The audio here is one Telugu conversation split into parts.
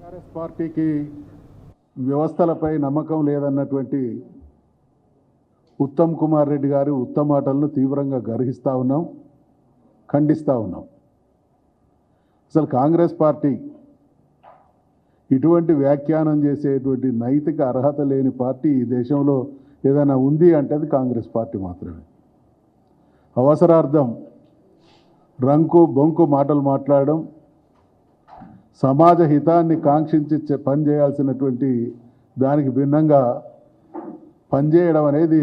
కాంగ్రెస్ పార్టీకి వ్యవస్థలపై నమ్మకం లేదన్నటువంటి ఉత్తమ్ కుమార్ రెడ్డి గారి ఉత్తమ మాటలను తీవ్రంగా గర్హిస్తూ ఉన్నాం, ఖండిస్తూ ఉన్నాం. అసలు కాంగ్రెస్ పార్టీ ఇటువంటి వ్యాఖ్యానం చేసేటువంటి నైతిక అర్హత లేని పార్టీ ఈ దేశంలో ఏదైనా ఉంది అంటే అది కాంగ్రెస్ పార్టీ మాత్రమే. అవసరార్థం రంకు బొంకు మాటలు మాట్లాడడం, సమాజ హితాన్ని కాంక్షించి పనిచేయాల్సినటువంటి దానికి భిన్నంగా పనిచేయడం అనేది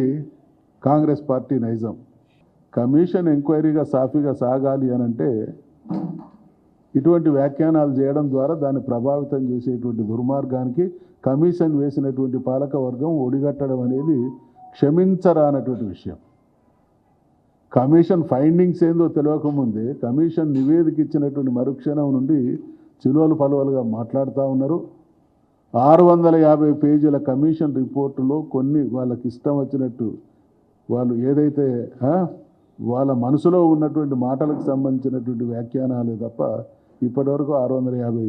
కాంగ్రెస్ పార్టీ నైజం. కమిషన్ ఎంక్వైరీగా సాఫీగా సాగాలి అని అంటే ఇటువంటి వ్యాఖ్యానాలు చేయడం ద్వారా దాన్ని ప్రభావితం చేసేటువంటి దుర్మార్గానికి కమిషన్ వేసినటువంటి పాలక వర్గం ఒడిగట్టడం అనేది క్షమించరానటువంటి విషయం. కమిషన్ ఫైండింగ్స్ ఏందో తెలియకముందే కమిషన్ నివేదిక ఇచ్చినటువంటి మరుక్షణం నుండి చిలువలు పలువలుగా మాట్లాడుతూ ఉన్నారు. 650 పేజీల కమిషన్ రిపోర్టులో కొన్ని వాళ్ళకి ఇష్టం వచ్చినట్టు వాళ్ళు ఏదైతే వాళ్ళ మనసులో ఉన్నటువంటి మాటలకు సంబంధించినటువంటి వ్యాఖ్యానాలే తప్ప ఇప్పటివరకు 650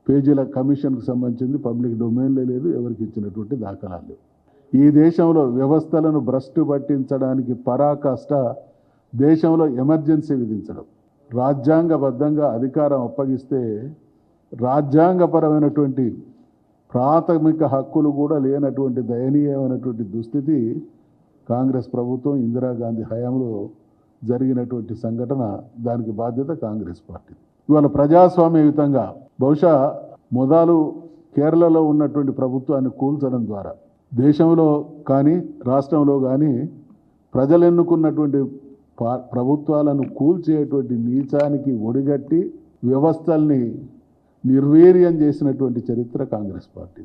పేజీల కమిషన్కు సంబంధించింది పబ్లిక్ డొమైన్లే లేదు, ఎవరికి ఇచ్చినటువంటి దాఖలాలు. ఈ దేశంలో వ్యవస్థలను భ్రష్టు పట్టించడానికి పరాకాష్ట దేశంలో ఎమర్జెన్సీ విధించడం, రాజ్యాంగబద్ధంగా అధికారం అప్పగిస్తే రాజ్యాంగపరమైనటువంటి ప్రాథమిక హక్కులు కూడా లేనటువంటి దయనీయమైనటువంటి దుస్థితి కాంగ్రెస్ ప్రభుత్వం ఇందిరాగాంధీ హయాంలో జరిగినటువంటి సంఘటన. దానికి బాధ్యత కాంగ్రెస్ పార్టీ. ఇవాళ ప్రజాస్వామ్యయుతంగా బహుశా మొదలు కేరళలో ఉన్నటువంటి ప్రభుత్వాన్ని కూల్చడం ద్వారా దేశంలో కానీ రాష్ట్రంలో కానీ ప్రజలు ఎన్నుకున్నటువంటి ప్రభుత్వాలను కూల్చేటువంటి నీచానికి ఒడిగట్టి వ్యవస్థల్ని నిర్వీర్యం చేసినటువంటి చరిత్ర కాంగ్రెస్ పార్టీ.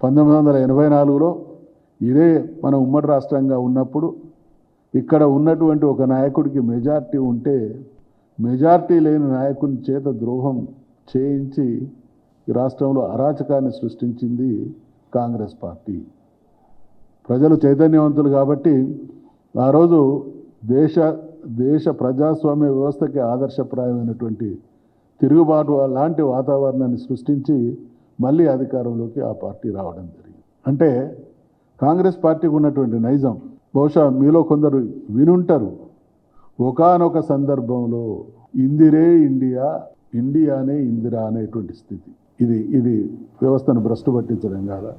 1984లో ఇదే మన ఉమ్మడి రాష్ట్రంగా ఉన్నప్పుడు ఇక్కడ ఉన్నటువంటి ఒక నాయకుడికి మెజార్టీ ఉంటే మెజార్టీ లేని నాయకుని చేత ద్రోహం చేయించి ఈ రాష్ట్రంలో అరాచకాన్ని సృష్టించింది కాంగ్రెస్ పార్టీ. ప్రజలు చైతన్యవంతులు కాబట్టి ఆ రోజు దేశ ప్రజాస్వామ్య వ్యవస్థకి ఆదర్శప్రాయమైనటువంటి తిరుగుబాటు లాంటి వాతావరణాన్ని సృష్టించి మళ్ళీ అధికారంలోకి ఆ పార్టీ రావడం జరిగింది. అంటే కాంగ్రెస్ పార్టీకి ఉన్నటువంటి నైజం బహుశా మీలో కొందరు వినుంటారు. ఒకానొక సందర్భంలో ఇందిరే ఇండియా, ఇండియానే ఇందిరా అనేటువంటి స్థితి. ఇది వ్యవస్థను భ్రష్టు పట్టించడం కాదా?